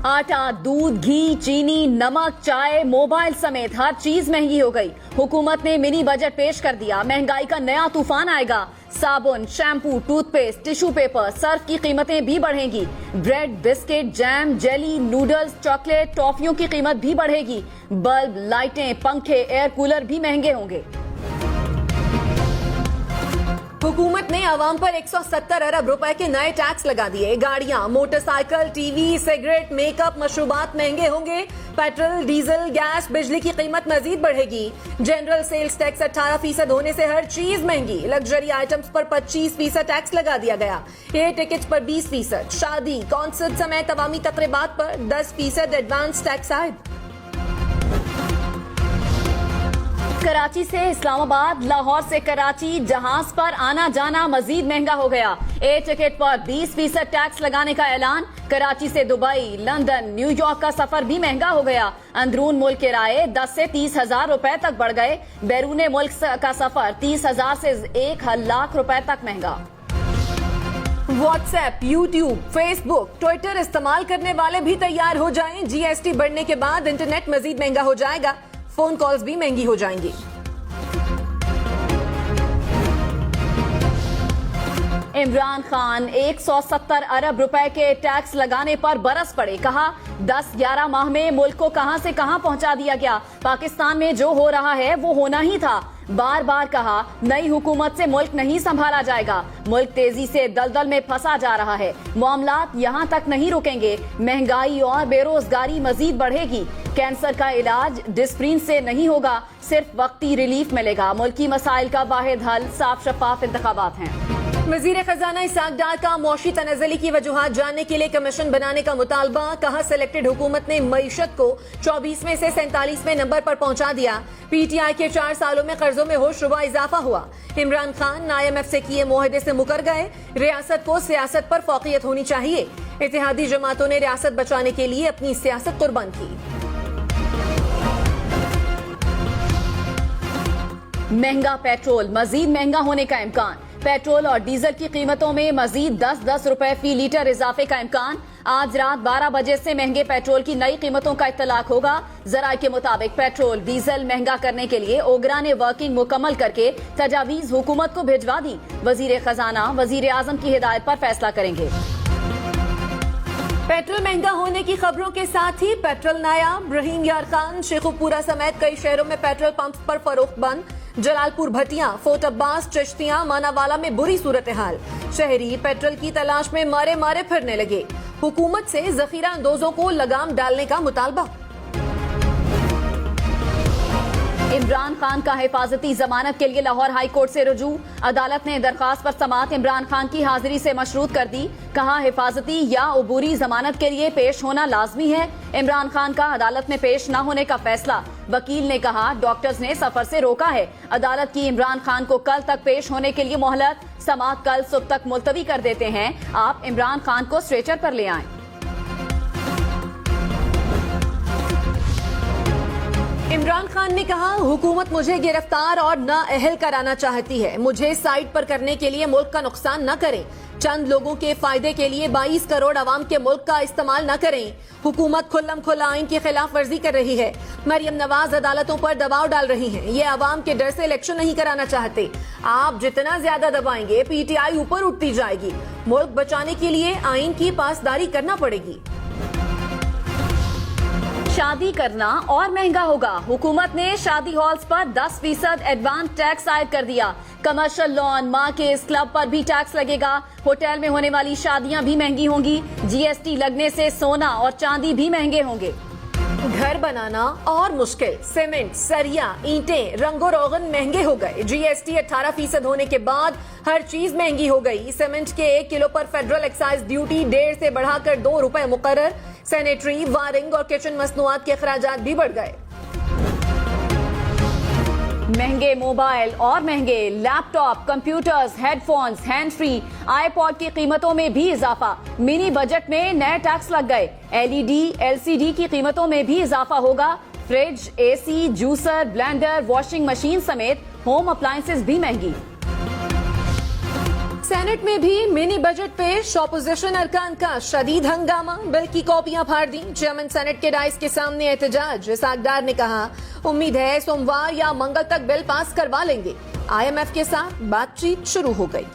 आटा, दूध, घी, चीनी, नमक, चाय, मोबाइल समेत हर चीज महंगी हो गई। हुकूमत ने मिनी बजट पेश कर दिया। महंगाई का नया तूफान आएगा। साबुन, shampoo, toothpaste, tissue paper, Surf की कीमतें भी बढ़ेंगी। Bread, biscuit, jam, jelly, noodles, chocolate, टॉफियों की कीमत भी बढ़ेगी। बल्ब, लाइटें, पंखे, एयर कूलर भी महंगे होंगे। हुकूमत ने आवाम पर 170 अरब रुपए के नए टैक्स लगा दिए। गाड़ियां, मोटरसाइकिल, टीवी, सिगरेट, मेकअप, मशरूबात महंगे होंगे। पेट्रोल, डीजल, गैस, बिजली की कीमत मजीद बढ़ेगी। जनरल सेल्स टैक्स 18% होने से हर चीज महंगी। लग्जरी आइटम्स पर 25% टैक्स लगा दिया गया। एयर टिकट्स पर 20%। शादी, कॉन्सर्ट समेत अवामी तकरीबात पर 10% एडवांस टैक्स आयद। कराची से इस्लामाबाद, लाहौर से कराची जहाज पर आना जाना मजीद महंगा हो गया। एयर टिकट पर 20% टैक्स लगाने का ऐलान। कराची से दुबई, लंदन, न्यूयॉर्क का सफर भी महंगा हो गया। अंदरून मुल्क किराए 10 से 30 हजार रुपए तक बढ़ गए। बैरून मुल्क का सफर 30 हजार से 1 लाख रुपए तक महंगा। व्हाट्सएप, यूट्यूब, फेसबुक, ट्विटर इस्तेमाल करने वाले भी तैयार हो जाएं। जीएसटी बढ़ने के बाद इंटरनेट मजीद महंगा हो जाएगा। फोन कॉल्स भी महंगी हो जाएंगी। इमरान खान 170 अरब रुपए के टैक्स लगाने पर बरस पड़े। कहा 10-11 माह में मुल्क को कहां से कहां पहुंचा दिया गया। पाकिस्तान में जो हो रहा है वो होना ही था। बार बार कहा नई हुकूमत से मुल्क नहीं संभाला जाएगा। मुल्क तेजी से दलदल में फंसा जा रहा है। मामलात यहां तक नहीं रुकेंगे। महंगाई और बेरोजगारी मजीद बढ़ेगी। कैंसर का इलाज डिस्प्रिन से नहीं होगा, सिर्फ वक्ती रिलीफ मिलेगा। मुल्की मसाइल का वाहिद हल साफ शफाफ इंतखाबात हैं। वजीर खजाना इसाक डार का मौशी तनज़्ज़ुली की वजूहात जानने के लिए कमीशन बनाने का मुतालबा। कहा सिलेक्टेड हुकूमत ने मईशत को 24वें से 47वें नंबर पर पहुंचा दिया। पीटीआई के 4 सालों में कर्जों में होशरुबा इजाफा हुआ। इमरान खान IMF से किए मुआहदे से मुकर गए। रियासत को सियासत पर फौकियत होनी चाहिए। इत्तेहादी जमातों ने रियासत बचाने के लिए अपनी सियासत कुर्बान की। महंगा पेट्रोल, मजीद महंगा होने का इम्कान। पेट्रोल और डीजल की कीमतों में मजीद 10-10 रुपए फी लीटर इजाफे का इम्कान। आज रात 12 बजे से महंगे पेट्रोल की नई कीमतों का इत्तलाक होगा। जराये के मुताबिक पेट्रोल डीजल महंगा करने के लिए ओगरा ने वर्किंग मुकम्मल करके तजावीज हुकूमत को भिजवा दी। वजीर खजाना वजीर आजम की हिदायत पर फैसला करेंगे। पेट्रोल महंगा होने की खबरों के साथ ही पेट्रोल नायाब। रहीम यार खान, शेखुपुरा समेत कई शहरों में पेट्रोल पंप पर फरोख्त बंद। जलालपुर, भटिया, फोर्ट अब्बास, चिश्तियां, मानावाला में बुरी सूरत हाल। शहरी पेट्रोल की तलाश में मारे मारे फिरने लगे। हुकूमत से जखीरा अंदोजों को लगाम डालने का मुतालबा। इमरान खान का हिफाजती जमानत के लिए लाहौर हाई कोर्ट से रुजू। अदालत ने दरखास्त पर समाअत इमरान खान की हाजिरी से मशरूत कर दी। कहा हिफाजती या अबूरी जमानत के लिए पेश होना लाजमी है। इमरान खान का अदालत में पेश न होने का फैसला। वकील ने कहा डॉक्टर्स ने सफर से रोका है। अदालत की इमरान खान को कल तक पेश होने के लिए मोहलत। समाअत कल सुबह तक मुलतवी कर देते हैं। आप इमरान खान को स्ट्रेचर पर ले आएं। इमरान खान ने कहा हुकूमत मुझे गिरफ्तार और नाअहल कराना चाहती है। मुझे साइड पर करने के लिए मुल्क का नुकसान न करें। चंद लोगों के फायदे के लिए 22 करोड़ अवाम के मुल्क का इस्तेमाल न करें। हुकूमत खुल्लम खुल्ला आइन की खिलाफ वर्जी कर रही है। मरियम नवाज अदालतों पर दबाव डाल रही हैं। ये अवाम के डर से इलेक्शन नहीं कराना चाहते। आप जितना ज्यादा दबाएंगे पीटीआई ऊपर उठती जाएगी। मुल्क बचाने के लिए आइन की पासदारी करना पड़ेगी। शादी करना और महंगा होगा। हुकूमत ने शादी हॉल्स पर 10% एडवांस टैक्स आयद कर दिया। कमर्शियल लॉन, मार्केट्स, क्लब पर भी टैक्स लगेगा। होटल में होने वाली शादियां भी महंगी होंगी। जीएसटी लगने से सोना और चांदी भी महंगे होंगे। घर बनाना और मुश्किल। सीमेंट, सरिया, ईंटें, रंगो रोगन महंगे हो गए। जीएसटी 18% होने के बाद हर चीज महंगी हो गई। सीमेंट के 1 किलो पर फेडरल एक्साइज ड्यूटी 1.5 से बढ़ाकर 2 रुपए मुकर्रर। सैनिटरी, वायरिंग और किचन मसनूआत के अखराजात भी बढ़ गए। महंगे मोबाइल और महंगे laptop, computers, headphones, hand free, iPod की कीमतों में भी इजाफा। मिनी बजट में नए टैक्स लग गए। एलईडी, एलसीडी की कीमतों में भी इजाफा होगा। Fridge, AC, juicer, blender, washing machine समेत होम अप्लायंसेस भी महंगी। सेनेट में भी मिनी बजट पेश, ऑपोजिशन अरकान का शदीद हंगामा, बिल की कॉपियां फाड़ दी। चेयरमैन सेनेट के डाइस के सामने एहतजाज। इसाक डार ने कहा, उम्मीद है सोमवार या मंगल तक बिल पास करवा लेंगे। IMF के साथ बातचीत शुरू हो गई।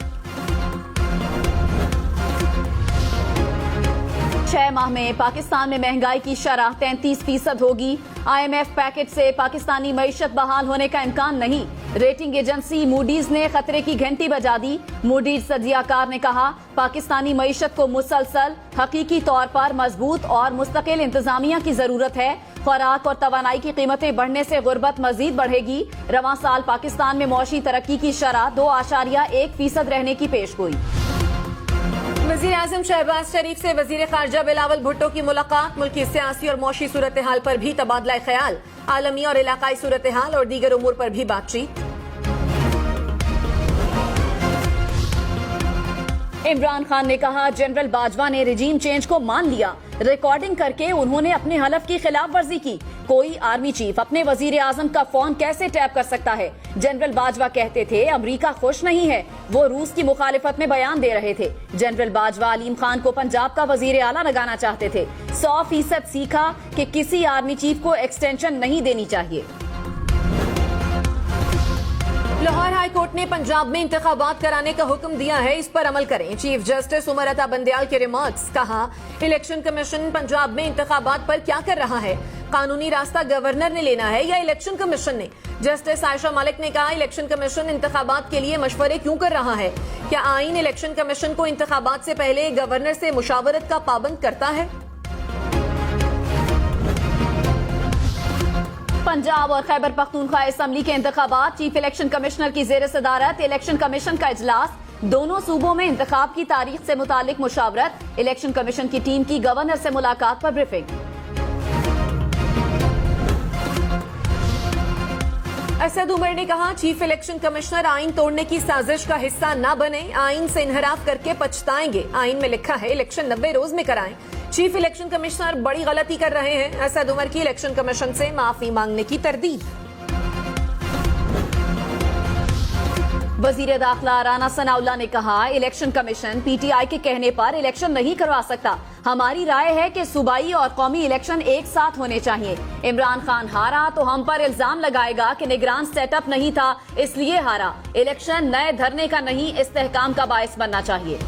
6 माह में पाकिस्तान में महंगाई की शरह 33% होगी। IMF पैकेज से पाकिस्तानी मईशत बहाल होने का इम्कान नहीं। रेटिंग एजेंसी मूडीज ने खतरे की घंटी बजा दी। मूडीज तजियाकार ने कहा, पाकिस्तानी मईशत को मुसलसल हकीकी तौर पर मजबूत और मुस्तकिल इंतजामिया की जरूरत है। खुराक और तवानाई की कीमतें बढ़ने से गुर्बत मजीद बढ़ेगी। रवां साल पाकिस्तान में मौशी तरक्की की शरह 2.1% रहने की पेशगोई। वजीर आजम शहबाज शरीफ से वजीर खारजा बिलावल भुट्टो की मुलाकात। मुल्की सियासी और मौशी सूरत हाल पर भी तबादला ख्याल। आलमी और इलाकाई सूरत हाल और दीगर उमूर पर भी बातचीत। इमरान खान ने कहा, जनरल बाजवा ने रिजीम चेंज को मान लिया। रिकॉर्डिंग करके उन्होंने अपने हलफ की खिलाफ वर्जी की। कोई आर्मी चीफ अपने वजीर आजम का फोन कैसे टैप कर सकता है? जनरल बाजवा कहते थे अमरीका खुश नहीं है। वो रूस की मुखालिफत में बयान दे रहे थे। जनरल बाजवा अलीम खान को पंजाब का वजीर आला लगाना चाहते थे। 100% सीखा कि किसी आर्मी चीफ को एक्सटेंशन नहीं देनी चाहिए। लाहौर हाई कोर्ट ने पंजाब में इंतखाबात कराने का हुक्म दिया है, इस पर अमल करें। चीफ जस्टिस उमर अता बंदयाल के रिमार्क्स। कहा, इलेक्शन कमीशन पंजाब में इंतखाबात पर क्या कर रहा है? कानूनी रास्ता गवर्नर ने लेना है या इलेक्शन कमीशन ने? जस्टिस आयशा मलिक ने कहा, इलेक्शन कमीशन इंतखाबात के लिए मशवरे क्यों कर रहा है? क्या आईन इलेक्शन कमीशन को इंतखाबात से पहले गवर्नर से मुशावरत का पाबंद करता है? पंजाब और खैबर पख्तूनख्वा असम्बली के इंतखाबात। चीफ इलेक्शन कमिश्नर की जेर सदारत इलेक्शन कमीशन का इजलास। दोनों सूबों में इंतखाब की तारीख से मुतालिक मुशावरत। इलेक्शन कमीशन की टीम की गवर्नर से मुलाकात पर ब्रीफिंग। असद उमर ने कहा, चीफ इलेक्शन कमिश्नर आइन तोड़ने की साजिश का हिस्सा न बने। आइन से इनहराफ करके पछताएंगे। आइन में लिखा है इलेक्शन 90 रोज में कराएं। चीफ इलेक्शन कमिश्नर बड़ी गलती कर रहे हैं। असद उमर की इलेक्शन कमीशन से माफी मांगने की तरदीद। वजीर दाखिला राना सनाउल्लाह ने कहा, इलेक्शन कमीशन PTI के कहने पर इलेक्शन नहीं करवा सकता। हमारी राय है कि सूबाई और कौमी इलेक्शन एक साथ होने चाहिए। इमरान खान हारा तो हम पर इल्जाम लगाएगा कि निगरान सेटअप नहीं था इसलिए हारा। इलेक्शन नए धरने का नहीं, इस्तेहकाम का बायस बनना चाहिए।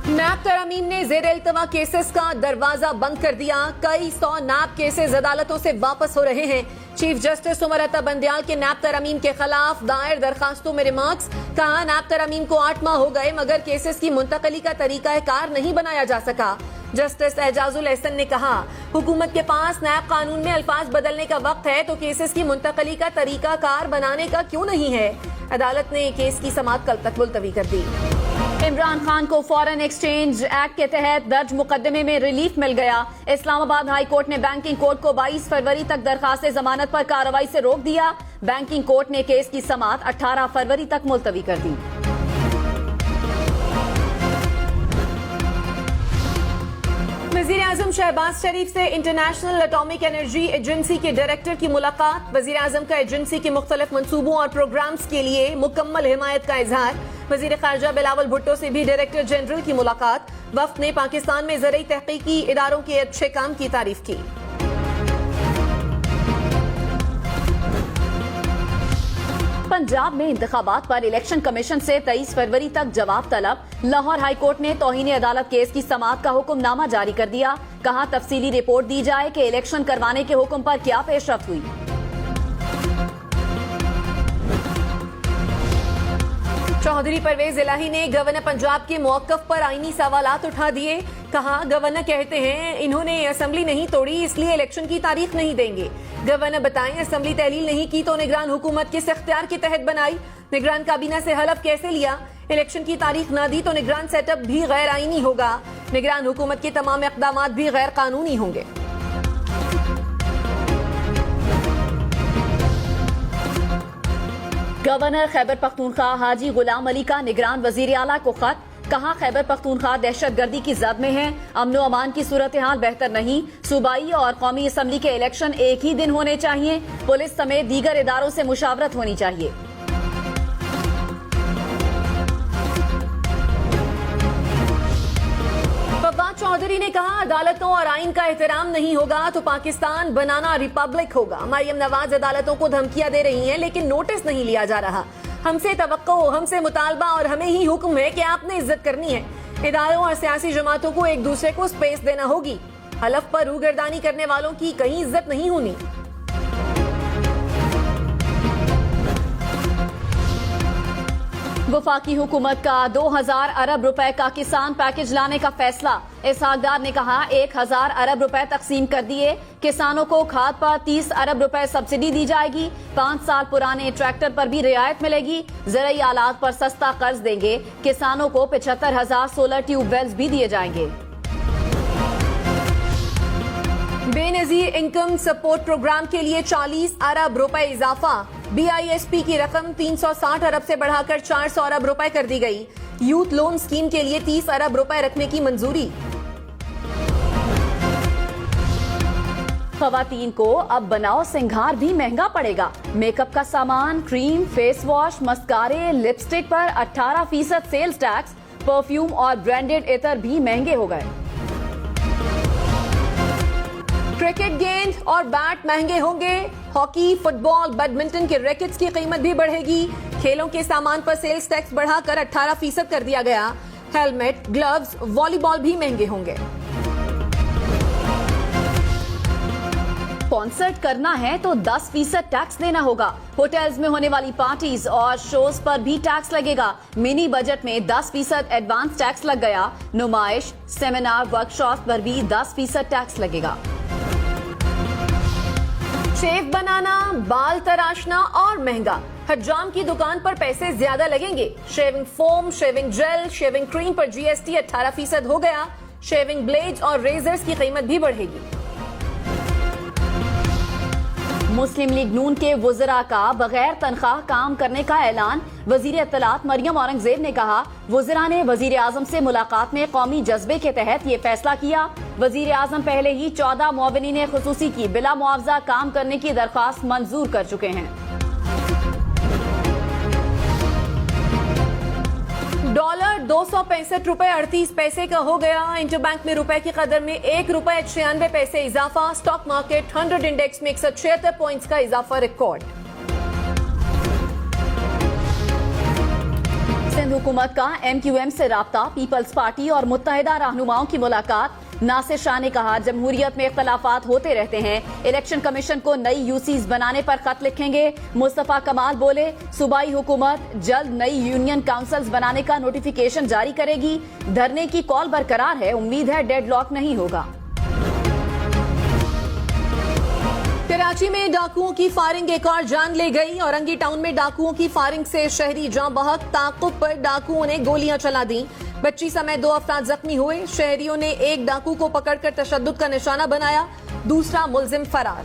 नैब तरमीम ने जेर इल्तवा केसेस का दरवाजा बंद कर दिया। कई 100 नैब केसेस अदालतों से वापस हो रहे हैं। चीफ जस्टिस उमर अता बंदयाल के नैब तरमीम के खिलाफ दायर दरखास्तों में रिमार्क्स। कहा, नैब तरमीम को 8 माह हो गए मगर केसेस की मुंतकली का तरीका कार नहीं बनाया जा सका। जस्टिस एजाजुल एहसन ने कहा, हुकूमत के पास नैब कानून में अल्फाज बदलने का वक्त है तो केसेस की मुंतकली का तरीका कार बनाने का क्यों नहीं है? अदालत ने केस की समाअत कल तक मुलतवी कर दी। इमरान खान को फॉरेन एक्सचेंज एक्ट के तहत दर्ज मुकदमे में रिलीफ मिल गया। इस्लामाबाद हाई कोर्ट ने बैंकिंग कोर्ट को 22 फरवरी तक दरखास्त जमानत पर कार्रवाई से रोक दिया। बैंकिंग कोर्ट ने केस की समाअत 18 फरवरी तक मुलतवी कर दी। वजीर आजम शहबाज शरीफ से इंटरनेशनल एटॉमिक एनर्जी एजेंसी के डायरेक्टर की मुलाकात। वजीर आजम का एजेंसी के मुख्तलिफ मंसूबों और प्रोग्राम्स के लिए मुकम्मल हिमायत का इजहार। वजीर खारजा बिलावल भुट्टो से भी डायरेक्टर जनरल की मुलाकात। वफ्द ने पाकिस्तान में ज़रई तहकीकी इदारों के अच्छे काम की तारीफ की। पंजाब में इंतखाबात पर इलेक्शन कमीशन से 23 फरवरी तक जवाब तलब। लाहौर हाई कोर्ट ने तौहीन अदालत केस की समाअत का हुक्मनामा जारी कर दिया। कहा, तफसीली रिपोर्ट दी जाए कि इलेक्शन करवाने के हुक्म पर क्या पेशरफ्त हुई। चौधरी परवेज इलाही ने गवर्नर पंजाब के मौक़िफ़ पर आईनी सवालात उठा दिए। कहा, गवर्नर कहते हैं इन्होंने असेंबली नहीं तोड़ी इसलिए इलेक्शन की तारीख नहीं देंगे। गवर्नर बताएं, असेंबली तहलील नहीं की तो निगरान हुकूमत किस इख्तियार के तहत बनाई? निगरान काबीना से हलफ कैसे लिया? इलेक्शन की तारीख न दी तो निगरान सेटअप भी गैर आईनी होगा। निगरान हुकूमत के तमाम इक़दामात भी गैर कानूनी होंगे। गवर्नर खैबर पख्तूनख्वा हाजी गुलाम अली का निगरान वजीर आला को खत। कहा, खैबर पख्तूनख्वा दहशतगर्दी की जद में है। अमन व अमान की सूरत हाल बेहतर नहीं। सूबाई और कौमी असम्बली के इलेक्शन एक ही दिन होने चाहिए। पुलिस समेत दीगर इदारों से मुशावरत होनी चाहिए। चौधरी ने कहा, अदालतों और आइन का एहतराम नहीं होगा तो पाकिस्तान बनाना रिपब्लिक होगा। मरियम नवाज अदालतों को धमकियां दे रही हैं, लेकिन नोटिस नहीं लिया जा रहा। हमसे तवक्को, हमसे मुतालबा और हमें ही हुक्म है कि आपने इज्जत करनी है। इदारों और सियासी जमातों को एक दूसरे को स्पेस देना होगी। हलफ पर रूगर्दानी करने वालों की कहीं इज्जत नहीं होनी। वफाकी हुकूमत का 2000 अरब रुपए का किसान पैकेज लाने का फैसला। इसहाक डार ने कहा 1000 अरब रुपए तकसीम कर दिए। किसानों को खाद पर 30 अरब रुपए सब्सिडी दी जाएगी। 5 साल पुराने ट्रैक्टर पर भी रियायत मिलेगी। ज़राई आलात पर सस्ता कर्ज देंगे। किसानों को 75,000 सोलर ट्यूबवेल्स भी दिए जाएंगे। बेनजीर इनकम सपोर्ट प्रोग्राम के लिए 40 अरब रुपए इजाफा। BISP की रकम 360 अरब से बढ़ाकर 400 अरब रुपए कर दी गई। यूथ लोन स्कीम के लिए 30 अरब रुपए रखने की मंजूरी। खवातीन को अब बनाओ सिंगार भी महंगा पड़ेगा। मेकअप का सामान, क्रीम, फेस वॉश, मस्कारे, लिपस्टिक पर 18% सेल्स टैक्स। परफ्यूम और ब्रांडेड इतर भी महंगे हो गए। क्रिकेट गेंद और बैट महंगे होंगे। हॉकी, फुटबॉल, बैडमिंटन के रैकेट्स की कीमत भी बढ़ेगी। खेलों के सामान पर सेल्स टैक्स बढ़ाकर 18% कर दिया गया। हेलमेट, ग्लव्स, वॉलीबॉल भी महंगे होंगे। कॉन्सर्ट करना है तो 10% टैक्स देना होगा। होटल्स में होने वाली पार्टीज और शोज पर भी टैक्स लगेगा। मिनी बजट में 10% एडवांस टैक्स लग गया। नुमाइश, सेमिनार, वर्कशॉप पर भी 10% टैक्स लगेगा। शेव बनाना, बाल तराशना और महंगा। हज्जाम की दुकान पर पैसे ज्यादा लगेंगे। Shaving foam, shaving jail, shaving cream पर GST 18% हो गया। शेविंग ब्लेड्स और रेजर्स की कीमत भी बढ़ेगी। मुस्लिम लीग नून के वुज़रा का बगैर तनख्वाह काम करने का ऐलान। वजीर इत्तलात मरियम औरंगजेब ने कहा, वुज़रा ने वजीर आजम से मुलाकात में कौमी जज्बे के तहत ये फैसला किया। वजीर आजम पहले ही 14 मुआविनीन खुसूसी की बिला मुआवजा काम करने की दरख्वास्त मंजूर कर चुके हैं। डॉलर 265 रुपए 38 पैसे का हो गया। इंटरबैंक में रुपए की कदर में 1 रुपए 96 पैसे इजाफा। स्टॉक मार्केट 100 इंडेक्स में 176 पॉइंट्स का इजाफा रिकॉर्ड। सिंध हुकूमत का MQM से राब्ता। पीपल्स पार्टी और मुत्तहिदा रहनुमाओं की मुलाकात। नासिर शाह ने कहा, जमहूरियत में इख्तलाफात होते रहते हैं। इलेक्शन कमीशन को नई UCs बनाने पर खत लिखेंगे। मुस्तफा कमाल बोले, सूबाई हुकूमत जल्द नई यूनियन काउंसिल्स बनाने का नोटिफिकेशन जारी करेगी। धरने की कॉल बरकरार है। उम्मीद है डेडलॉक नहीं होगा। कराची में डाकुओं की फायरिंग एक और जान ले गई। औरंगी टाउन में डाकुओं की फायरिंग से शहरी जान बहक। ताक़ुब पर डाकुओं ने गोलियां चला दी। बच्ची समेत 2 अफराद जख्मी हुए। शहरियों ने एक डाकू को पकड़कर तशद्दुद का निशाना बनाया। दूसरा मुलजिम फरार।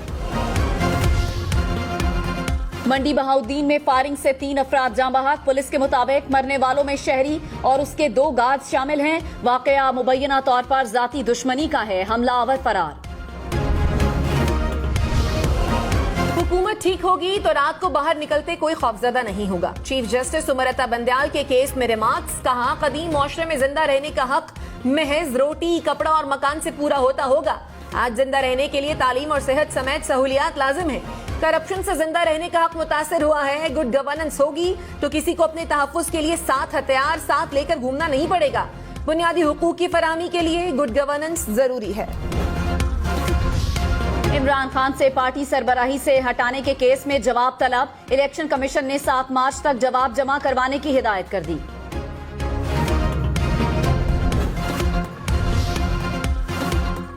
मंडी बहाउद्दीन में फायरिंग से 3 अफराद जान बहक। पुलिस के मुताबिक मरने वालों में शहरी और उसके 2 गार्ड्स शामिल हैं। वाकया मुबैना तौर पर जाती दुश्मनी का है। हमलावर फरार। हुकूमत ठीक होगी तो रात को बाहर निकलते कोई खौफजदा नहीं होगा। चीफ जस्टिस उमरता बंदयाल के केस में रिमार्क्स। कहा, कदीम मुआशरे में जिंदा रहने का हक महज रोटी, कपड़ा और मकान से पूरा होता होगा। आज जिंदा रहने के लिए तालीम और सेहत समेत सहूलियात लाजिम है। करप्शन से जिंदा रहने का हक मुतासिर हुआ है। गुड गवर्नेंस होगी तो किसी को अपने तहफ्फुज के लिए 7 हथियार साथ लेकर घूमना नहीं पड़ेगा। बुनियादी हुकूक की फराहमी के लिए गुड गवर्नेंस जरूरी है। इमरान खान से पार्टी सरबराही से हटाने के केस में जवाब तलब। इलेक्शन कमीशन ने 7 मार्च तक जवाब जमा करवाने की हिदायत कर दी।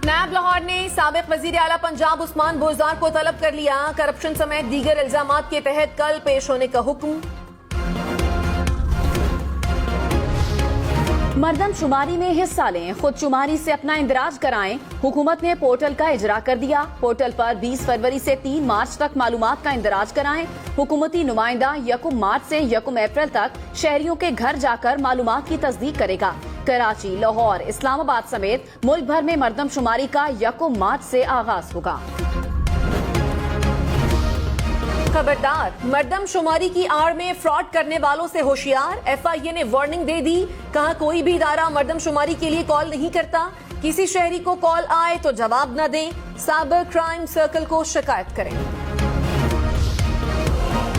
नायब लाहौर ने साबिक वजीर आला पंजाब उस्मान बोजार को तलब कर लिया। करप्शन समेत दीगर इल्जामात के तहत कल पेश होने का हुक्म। मर्दमशुमारी में हिस्सा लें, खुद शुमारी से अपना इंदराज कराएं। हुकूमत ने पोर्टल का इजरा कर दिया। पोर्टल पर 20 फरवरी से 3 मार्च तक मालूमात का इंदराज कराएं। हुकूमती नुमाइंदा 1 मार्च से 1 अप्रैल तक शहरियों के घर जाकर मालूमात की तस्दीक करेगा। कराची, लाहौर, इस्लामाबाद समेत मुल्क भर में मर्दमशुमारी का 1 मार्च से आगाज होगा। खबरदार, मर्दमशुमारी की आड़ में फ्रॉड करने वालों से होशियार। FIA ने वार्निंग दे दी। कहा, कोई भी इदारा मर्दमशुमारी के लिए कॉल नहीं करता। किसी शहरी को कॉल आए तो जवाब न दें, साइबर क्राइम सर्कल को शिकायत करें।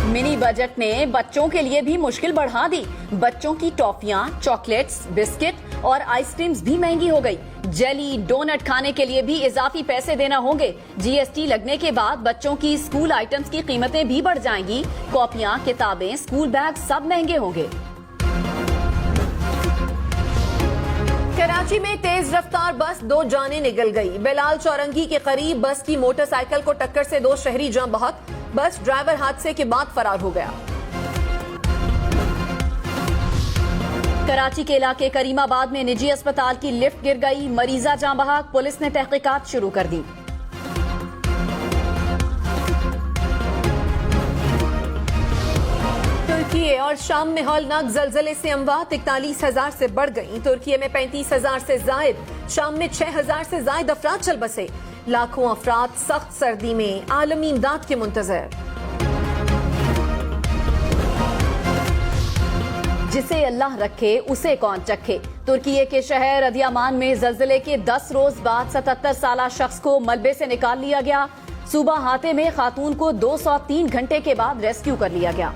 मिनी बजट ने बच्चों के लिए भी मुश्किल बढ़ा दी। बच्चों की टॉफियां, चॉकलेट्स, बिस्किट और आइसक्रीम्स भी महंगी हो गई। जेली, डोनट खाने के लिए भी इजाफी पैसे देना होंगे। जीएसटी लगने के बाद बच्चों की स्कूल आइटम्स की कीमतें भी बढ़ जाएंगी। कॉपियां, किताबें, स्कूल बैग सब महंगे होंगे। कराची में तेज रफ्तार बस 2 जानें निगल गई। बेलाल चौरंगी के करीब बस की मोटरसाइकिल को टक्कर से 2 शहरी जान बहक। बस ड्राइवर हादसे के बाद फरार हो गया। कराची के इलाके करीमाबाद में निजी अस्पताल की लिफ्ट गिर गई, मरीजा जान बहक। पुलिस ने तहकीकात शुरू कर दी। तुर्की और शाम में हौलनाक जलजले से अमवात 41,000 से बढ़ गई। तुर्की में 35,000 से जायद, शाम में 6,000 से जायद अफराद चल बसे। लाखों अफराद सख्त सर्दी में आलमी इमदाद के मुंतजर। जिसे अल्लाह रखे उसे कौन चखे। तुर्की के शहर अधियामान में जलजले के 10 रोज बाद 77 साला शख्स को मलबे से निकाल लिया गया। सूबा हाते में खातून को 203 घंटे के बाद रेस्क्यू कर लिया गया।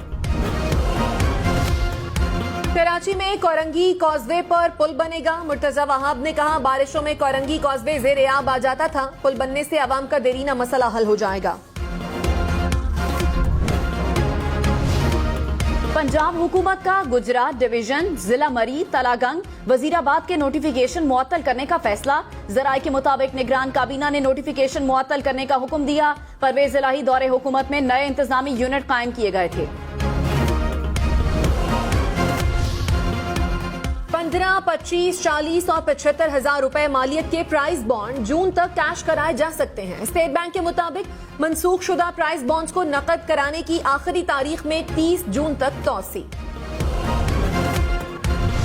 कराची में कोरंगी कॉजवे पर पुल बनेगा। मुर्तजा वहाब ने कहा, बारिशों में कोरंगी कॉजवे ज़ेर-ए-आब आ जाता था। पुल बनने से आवाम का देरीना मसला हल हो जाएगा। पंजाब हुकूमत का गुजरात डिवीजन, जिला मरी, तलागंग, वजीराबाद के नोटिफिकेशन मुअत्तल करने का फैसला। जराये के मुताबिक निगरान काबीना ने नोटिफिकेशन मुअत्तल करने का हुक्म दिया। परवेज इलाही दौरे हुकूमत में नए इंतजामी यूनिट कायम किए गए थे। 15, 25, 40 और 75 हजार रुपए मालियत के प्राइस बॉन्ड जून तक कैश कराए जा सकते हैं। स्टेट बैंक के मुताबिक मनसूख शुदा प्राइस बॉन्ड्स को नकद कराने की आखिरी तारीख में 30 जून तक तौसी।